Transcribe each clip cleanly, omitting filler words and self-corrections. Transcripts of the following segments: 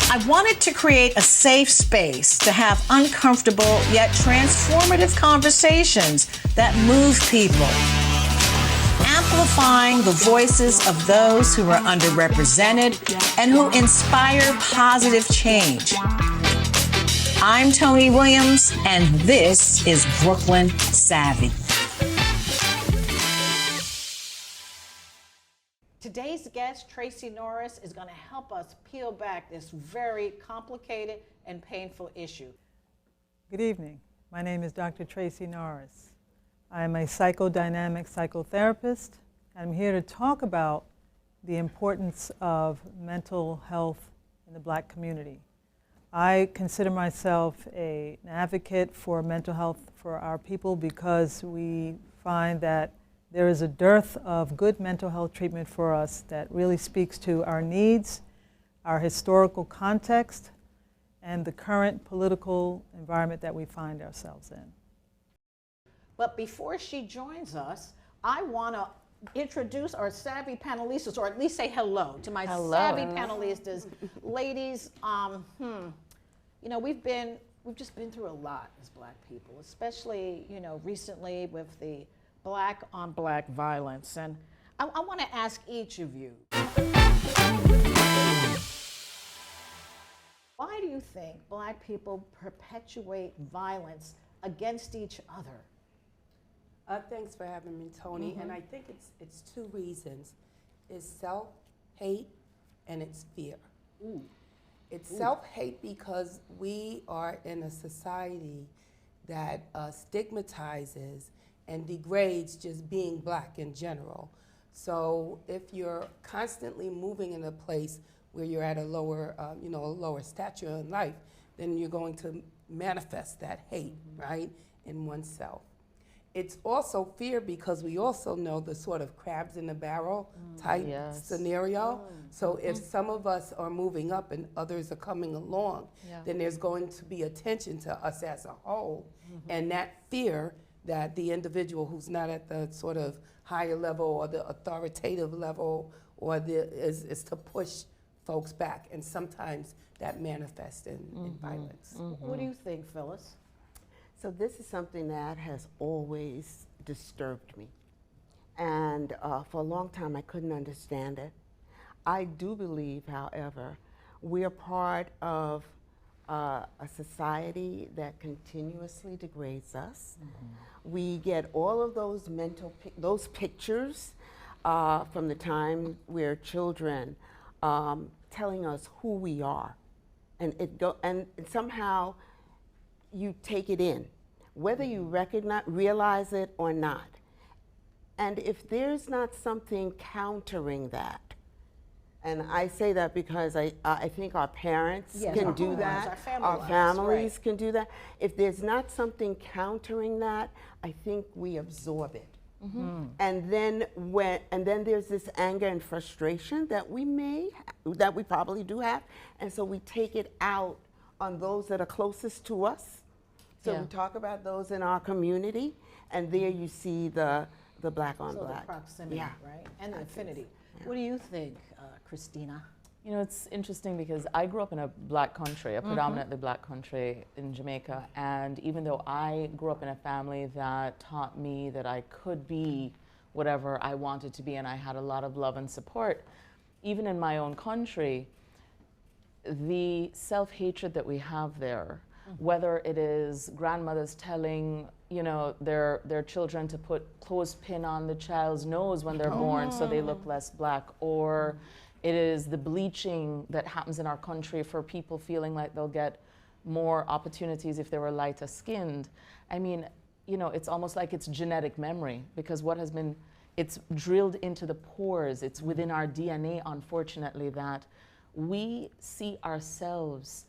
I wanted to create a safe space to have uncomfortable yet transformative conversations that move people, amplifying the voices of those who are underrepresented and who inspire positive change. I'm Tony Williams, and this is Brooklyn Savvy. Today's guest, Tracy Norris, is going to help us peel back this very complicated and painful issue. Good evening. My name is Dr. Tracy Norris. I am a psychodynamic psychotherapist. I'm here to talk about the importance of mental health in the Black community. I consider myself an advocate for mental health for our people because we find that there is a dearth of good mental health treatment for us that really speaks to our needs, our historical context, and the current political environment that we find ourselves in. But before she joins us, I want to introduce our savvy panelistas, or at least say hello to my savvy panelistas. Ladies, you know, we've just been through a lot as Black people, especially, you know, recently with the Black on Black violence. And I want to ask each of you, why do you think Black people perpetuate violence against each other? Thanks for having me, Tony. Mm-hmm. And I think it's two reasons. It's self-hate and it's fear. Ooh. It's self-hate because we are in a society that stigmatizes and degrades just being Black in general. So if you're constantly moving in a place where you're at a lower, a lower stature in life, then you're going to manifest that hate, right, in oneself. It's also fear because we also know the sort of crabs in the barrel type scenario. So if some of us are moving up and others are coming along, then there's going to be attention to us as a whole. And that fear that the individual who's not at the sort of higher level or the authoritative level or is to push folks back. And sometimes that manifests in violence. What do you think, Phyllis? So this is something that has always disturbed me. And for a long time, I couldn't understand it. I do believe, however, we are part of a society that continuously degrades us. We get all of those those pictures from the time we're children telling us who we are. And somehow, you take it in, whether you realize it or not. And if there's not something countering that, and I say that because I think our parents can do that, our families can do that. If there's not something countering that, I think we absorb it. And then there's this anger and frustration that we probably do have, and so we take it out on those that are closest to us. So we talk about those in our community, and there you see the Black on Black. The proximity, right? And the affinity. What do you think, Christina? You know, it's interesting because I grew up in a Black country, a predominantly Black country in Jamaica, and even though I grew up in a family that taught me that I could be whatever I wanted to be and I had a lot of love and support, even in my own country, the self-hatred that we have there, whether it is grandmothers telling, you know, their children to put clothespin on the child's nose when they're born so they look less Black, or it is the bleaching that happens in our country for people feeling like they'll get more opportunities if they were lighter skinned. I mean, you know, it's almost like it's genetic memory because it's drilled into the pores, it's within our DNA, unfortunately, that we see ourselves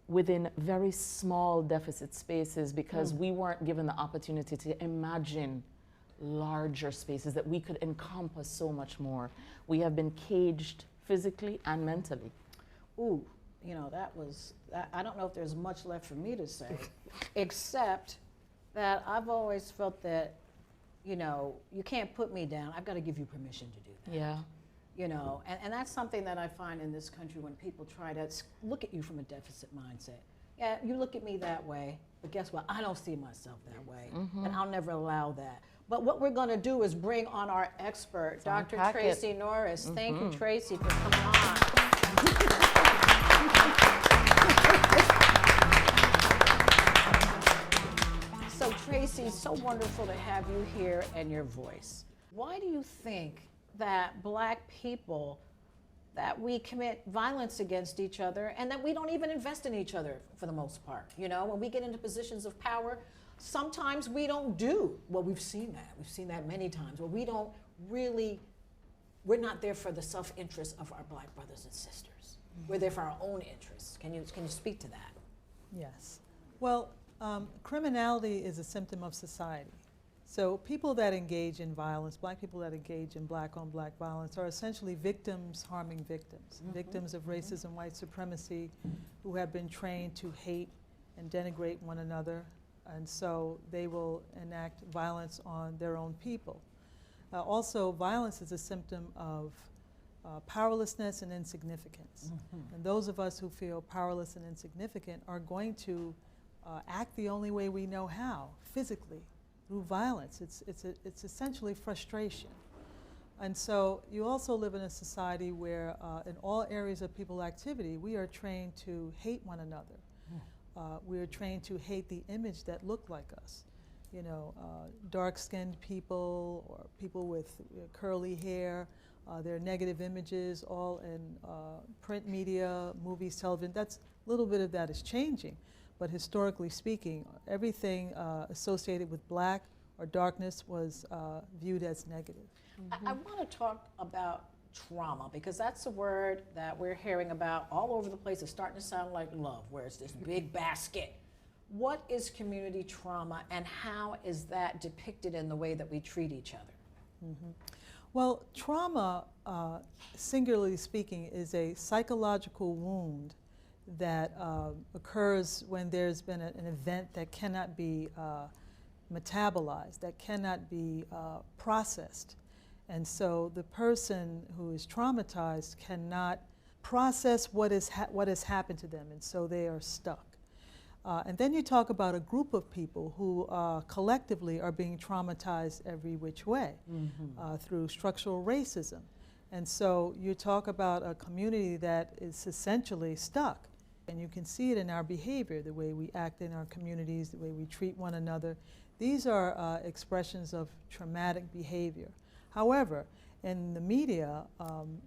within very small deficit spaces because we weren't given the opportunity to imagine larger spaces that we could encompass so much more. We have been caged physically and mentally. Ooh, you know, I don't know if there's much left for me to say, except that I've always felt that, you know, you can't put me down. I've got to give you permission to do that. Yeah. you know, and that's something that I find in this country when people try to look at you from a deficit mindset. Yeah, you look at me that way, but guess what? I don't see myself that way, and I'll never allow that. But what we're going to do is bring on our expert, Dr. Tracy Norris. Thank you, Tracy, for coming on. So, Tracy, so wonderful to have you here and your voice. Why do you think that Black people, that we commit violence against each other and that we don't even invest in each other for the most part? You know, when we get into positions of power, sometimes we don't do, well, we've seen that many times, where we don't really, we're not there for the self-interest of our Black brothers and sisters. We're there for our own interests. Can you speak to that? Yes. Well, criminality is a symptom of society. So people that engage in violence, Black people that engage in Black-on-Black violence, are essentially victims harming victims, victims of racism, white supremacy, who have been trained to hate and denigrate one another, and so they will enact violence on their own people. Also, violence is a symptom of powerlessness and insignificance. And those of us who feel powerless and insignificant are going to act the only way we know how, physically, through violence. It's essentially frustration. And so you also live in a society where in all areas of people's activity, we are trained to hate one another. We are trained to hate the image that look like us. You know, dark-skinned people or people with curly hair, their negative images, all in print media, movies, television. A little bit of that is changing. But historically speaking, everything associated with Black or darkness was viewed as negative. I want to talk about trauma, because that's a word that we're hearing about all over the place. It's starting to sound like love, where it's this big basket. What is community trauma, and how is that depicted in the way that we treat each other? Well, trauma, singularly speaking, is a psychological wound that occurs when there's been an event that cannot be metabolized, that cannot be processed. And so the person who is traumatized cannot process what has happened to them, and so they are stuck. And then you talk about a group of people who collectively are being traumatized every which way through structural racism. And so you talk about a community that is essentially stuck. And you can see it in our behavior, the way we act in our communities, the way we treat one another. These are expressions of traumatic behavior. However, in the media,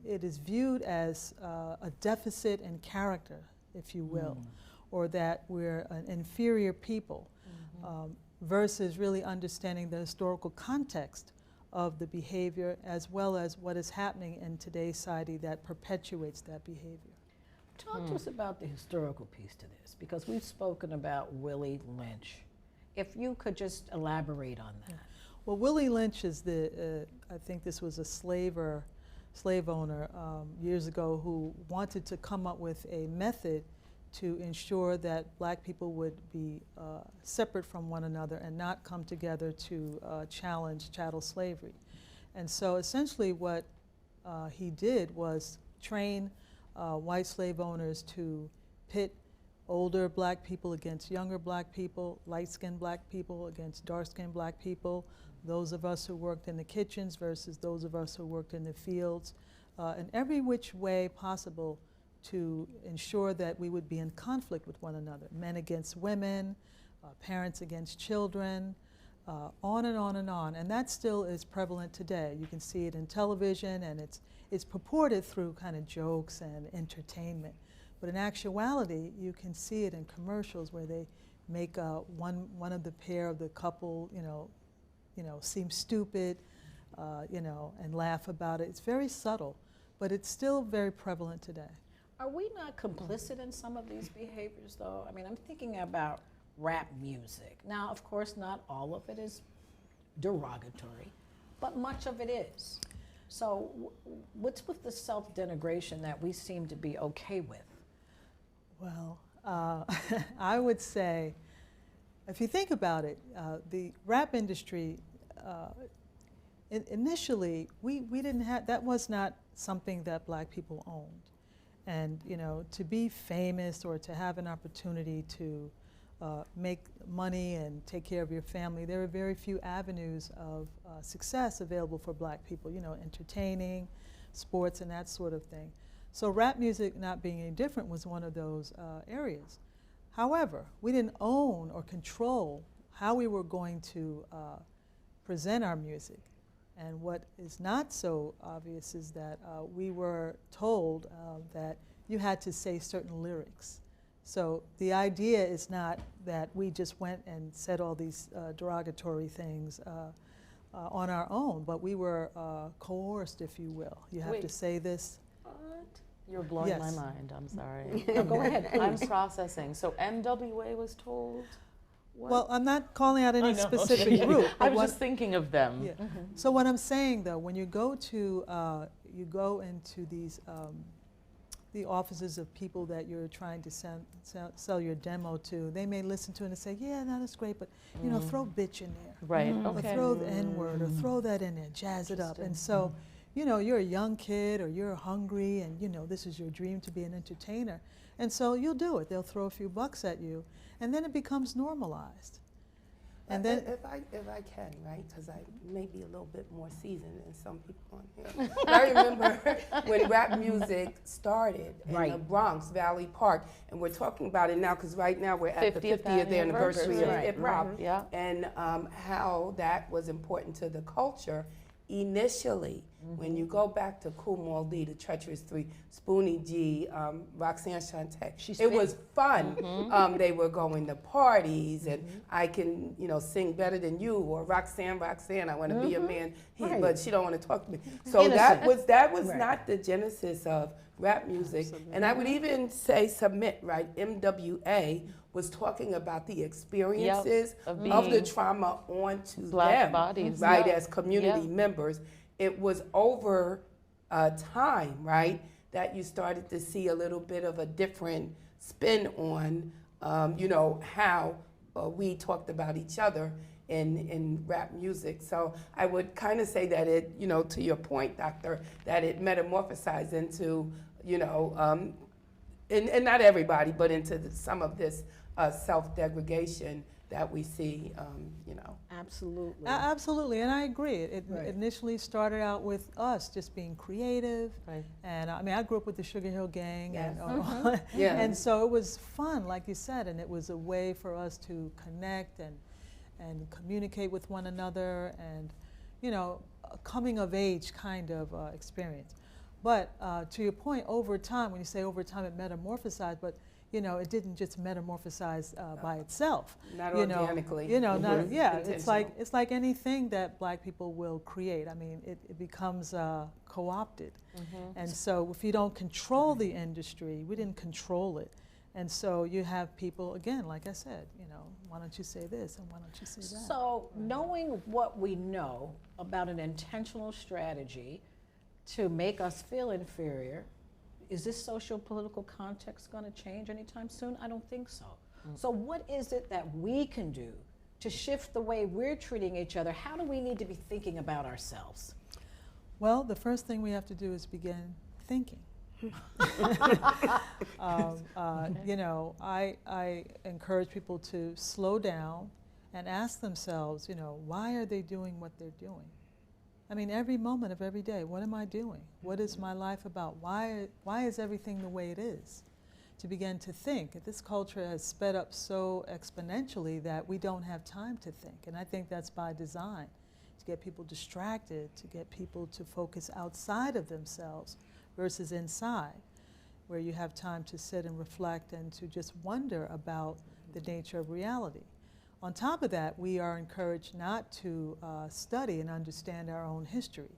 it is viewed as a deficit in character, if you will, or that we're an inferior people, versus really understanding the historical context of the behavior as well as what is happening in today's society that perpetuates that behavior. Talk to us about the historical piece to this, because we've spoken about Willie Lynch. If you could just elaborate on that. Well, Willie Lynch is I think this was a slave owner years ago who wanted to come up with a method to ensure that Black people would be separate from one another and not come together to challenge chattel slavery. And so essentially what he did was train white slave owners to pit older Black people against younger Black people, light-skinned Black people against dark-skinned Black people, those of us who worked in the kitchens versus those of us who worked in the fields, in every which way possible to ensure that we would be in conflict with one another, men against women, parents against children, on and on and on. And that still is prevalent today. You can see it in television, and it's purported through kind of jokes and entertainment. But in actuality, you can see it in commercials where they make one of the pair of the couple, seem stupid, and laugh about it. It's very subtle, but it's still very prevalent today. Are we not complicit in some of these behaviors, though? I mean, I'm thinking about rap music. Now, of course, not all of it is derogatory, but much of it is. So what's with the self-denigration that we seem to be okay with? Well, I would say, if you think about it, the rap industry, initially, we didn't have, that was not something that black people owned. And to be famous or to have an opportunity to make money and take care of your family, there are very few avenues of success available for black people, entertaining, sports, and that sort of thing. So rap music, not being any different, was one of those areas. However, we didn't own or control how we were going to present our music. And what is not so obvious is that we were told that you had to say certain lyrics. So the idea is not that we just went and said all these derogatory things on our own, but we were coerced, if you will. You have to say this. What? You're blowing Yes. my mind. I'm sorry. No, go ahead, I'm please. processing. So NWA was told. What? Well, I'm not calling out I any know. specific group. I but was what- just thinking of them. Yeah. So what I'm saying, though, when you go into these the offices of people that you're trying to sell your demo to, they may listen to it and say, yeah, no, that's great, but throw bitch in there, Right. or Okay. throw the N-word, or throw that in there, jazz it up. And so, you're a young kid, or you're hungry, and this is your dream to be an entertainer, and so you'll do it. They'll throw a few bucks at you, and then it becomes normalized. And then, if I can, right, because I may be a little bit more seasoned than some people on here. But I remember when rap music started in the Bronx, Valley Park, and we're talking about it now because right now we're at the 50th anniversary of Right. hip hop, Yeah. and how that was important to the culture. Initially, when you go back to Kool Moe Dee, the Treacherous Three, Spoonie G, Roxanne Shante, it was fun. They were going to parties, and I can, sing better than you, or Roxanne, I want to be a man, but she don't want to talk to me. So that was not the genesis of rap music. Absolutely. And I would even say submit, right? MWA was talking about the experiences of of the being trauma onto Black them, bodies. right, Yeah. as community members. It was over time, right, that you started to see a little bit of a different spin on, how we talked about each other in rap music. So I would kind of say that it, to your point, Doctor, that it metamorphosized into, and not everybody, but into some of this self-degradation that we see, Absolutely. absolutely, and I agree. It Right. initially started out with us just being creative, Right. and I grew up with the Sugar Hill Gang, Yes. and Yeah. and so it was fun, like you said, and it was a way for us to connect and communicate with one another, and a coming of age kind of experience. But to your point, over time, when you say over time, it metamorphosized, but it didn't just metamorphosize by itself. not You know, organically. not, Mhm. yeah, it's Intentional. like anything that black people will create. I mean, it becomes co-opted. And so if you don't control the industry, we didn't control it. And so you have people, again, like I said, why don't you say this and why don't you say that? So knowing what we know about an intentional strategy to make us feel inferior, is this social political context going to change anytime soon? I don't think so. So what is it that we can do to shift the way we're treating each other? How do we need to be thinking about ourselves? Well, the first thing we have to do is begin thinking. I encourage people to slow down and ask themselves, why are they doing what they're doing? I mean, every moment of every day, what am I doing? What is my life about? Why is everything the way it is? To begin to think. This culture has sped up so exponentially that we don't have time to think. And I think that's by design, to get people distracted, to get people to focus outside of themselves versus inside, where you have time to sit and reflect and to just wonder about the nature of reality. On top of that, we are encouraged not to study and understand our own history.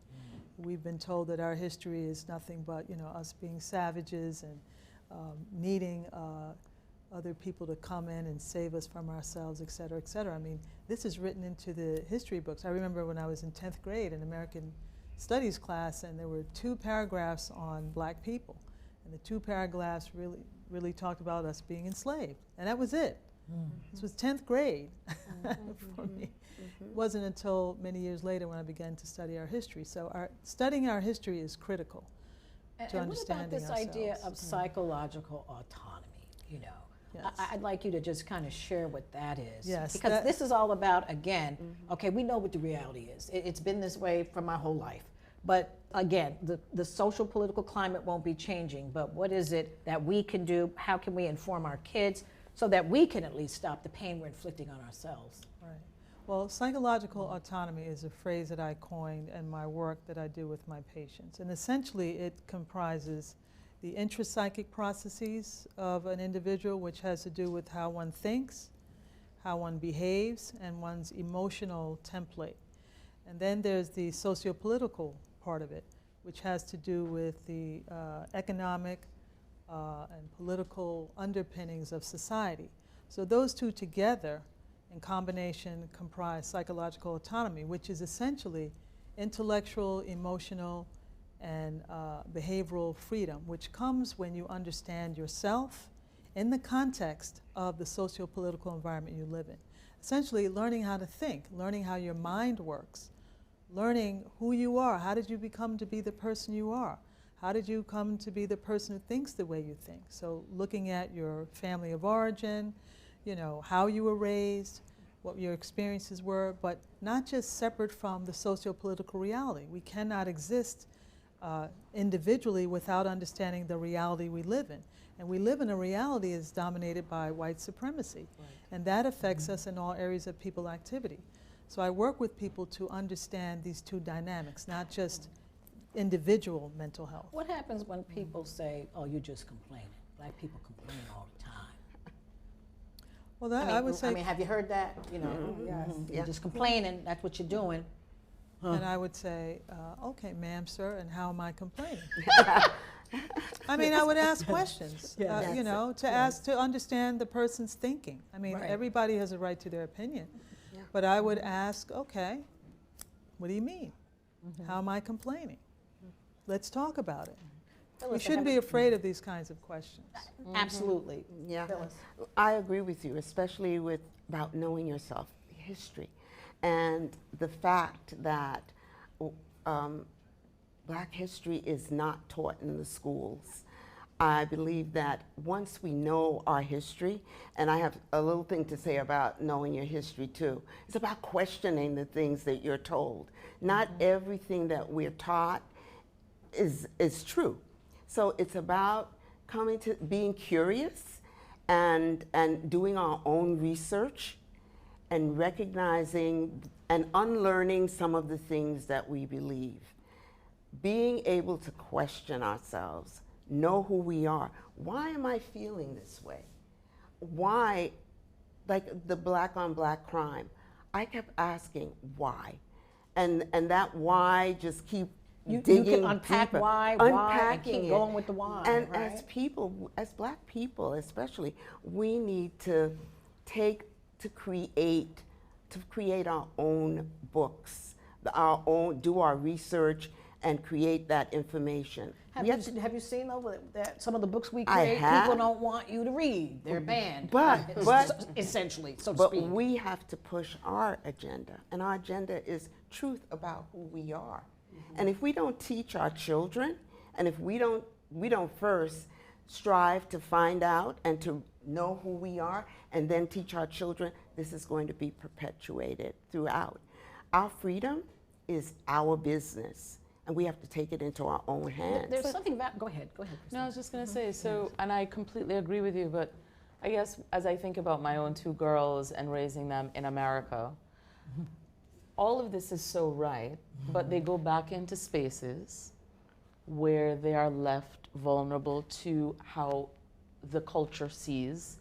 We've been told that our history is nothing but us being savages and needing other people to come in and save us from ourselves, et cetera, et cetera. I mean, this is written into the history books. I remember when I was in 10th grade in American Studies class, and there were 2 paragraphs on black people. And the 2 paragraphs really talked about us being enslaved. And that was it. This was 10th grade for me. It wasn't until many years later when I began to study our history. So studying our history is critical. to And what about understanding this ourselves. idea of psychological autonomy, you know? Yes. I'd like you to just kind of share what that is. Yes, Because that- this is all about, again, okay, we know what the reality is. It's been this way for my whole life. But again, the social political climate won't be changing, but what is it that we can do? How can we inform our kids so that we can at least stop the pain we're inflicting on ourselves? Right. Well, psychological autonomy is a phrase that I coined in my work that I do with my patients. And essentially, it comprises the intrapsychic processes of an individual, which has to do with how one thinks, how one behaves, and one's emotional template. And then there's the sociopolitical part of it, which has to do with the economic and political underpinnings of society. So those two together in combination comprise psychological autonomy, which is essentially intellectual, emotional, and behavioral freedom, which comes when you understand yourself in the context of the socio-political environment you live in. Essentially, learning how to think, learning how your mind works, learning who you are. How did you become to be the person you are? How did you come to be the person who thinks the way you think? So looking at your family of origin, you know, how you were raised, what your experiences were, but not just separate from the socio-political reality. We cannot exist individually without understanding the reality we live in. And we live in a reality that's dominated by white supremacy. Right. And that affects us in all areas of people activity. So I work with people to understand these two dynamics, not just individual mental health. What happens when people say, oh, you're just complaining? Black people complain all the time. Well, that I would say. I mean, have you heard that? You know, Yes. you're just complaining, that's what you're doing. And I would say, okay, ma'am, sir, and how am I complaining? I mean, I would ask questions, Yes. you know, to ask, to understand the person's thinking. I mean, Right. everybody has a right to their opinion. Yeah. But I would ask, okay, what do you mean? How am I complaining? Let's talk about it. We shouldn't be afraid of these kinds of questions. Absolutely. Yeah, Phyllis. I agree with you, especially with about knowing yourself, history, and the fact that Black history is not taught in the schools. I believe that once we know our history, and I have a little thing to say about knowing your history too, it's about questioning the things that you're told. Not everything that we're taught is true. So it's about coming to being curious and doing our own research and recognizing and unlearning some of the things that we believe. Being able to question ourselves, know who we are. Why am I feeling this way? Why, like the black on black crime, I kept asking why. And that why just keep You digging can unpack deeper, why, and keep it. going with the why, And right? as people, as Black people especially, we need to create our own books, do our research, and create that information. Have you seen though that some of the books we I create, have. people don't want you to read. They're banned. But Essentially, so to But speak. we have to push our agenda, and our agenda is truth about who we are. And if we don't teach our children, and if we don't first strive to find out and to know who we are, and then teach our children, this is going to be perpetuated throughout. Our freedom is our business, and we have to take it into our own hands. There's something about. Go ahead. No, I Christine. was just going to say, so, and I completely agree with you, but I guess as I think about my own two girls and raising them in America, all of this is so right, but they go back into spaces where they are left vulnerable to how the culture sees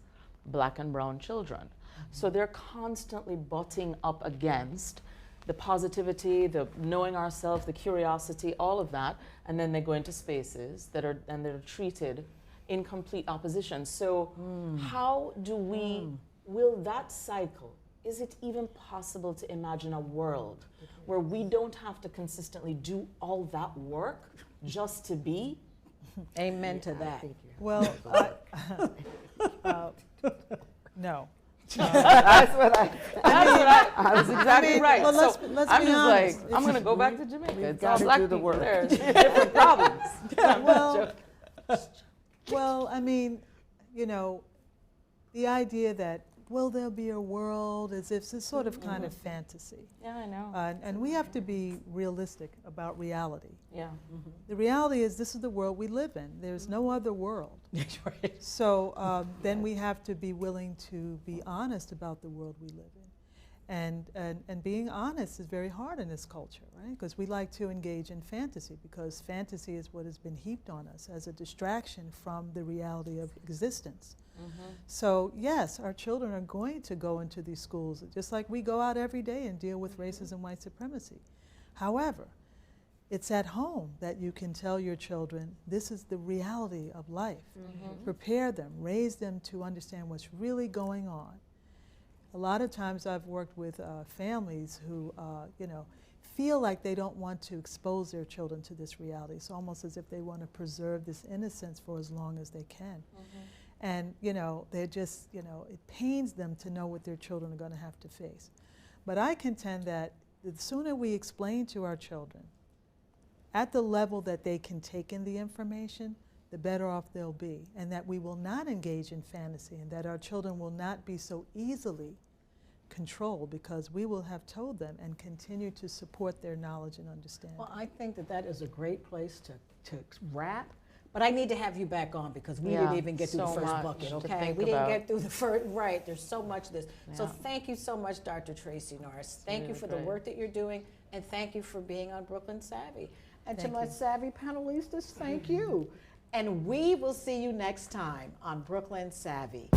Black and brown children. So they're constantly butting up against the positivity, the knowing ourselves, the curiosity, all of that, and then they go into spaces they're treated in complete opposition. So how do we, will that cycle, is it even possible to imagine a world where we don't have to consistently do all that work just to be? Amen to that. Well, no. That's what I That's exactly right. well, So let's I'm be just honest. like, I'm going to go back to Jamaica. It's all gotta black do the people work. there. It's different problems. Well, I mean, you know, the idea that, will there be a world, as if it's sort of kind of fantasy. Yeah, I know. And we have to be realistic about reality. Yeah. The reality is this is the world we live in. There's no other world. So then we have to be willing to be honest about the world we live in. And being honest is very hard in this culture, right? Because we like to engage in fantasy, because fantasy is what has been heaped on us as a distraction from the reality of existence. So yes, our children are going to go into these schools, just like we go out every day and deal with racism and white supremacy. However, it's at home that you can tell your children, this is the reality of life. Prepare them, raise them to understand what's really going on. A lot of times I've worked with families who, you know, feel like they don't want to expose their children to this reality. It's almost as if they want to preserve this innocence for as long as they can. And, you know, they're just, you know, it pains them to know what their children are going to have to face. But I contend that the sooner we explain to our children at the level that they can take in the information, the better off they'll be, and that we will not engage in fantasy, and that our children will not be so easily controlled, because we will have told them and continue to support their knowledge and understanding. Well, I think that that is a great place to wrap. But I need to have you back on, because we didn't even get through the so first much bucket, to okay? think We didn't about. get through the first, right, there's so much of this. So Yeah. thank you so much, Dr. Tracy Norris. Thank you really for the great. work that you're doing, and thank you for being on Brooklyn Savvy. And to Thank my you. Savvy panelistas, thank you. And we will see you next time on Brooklyn Savvy.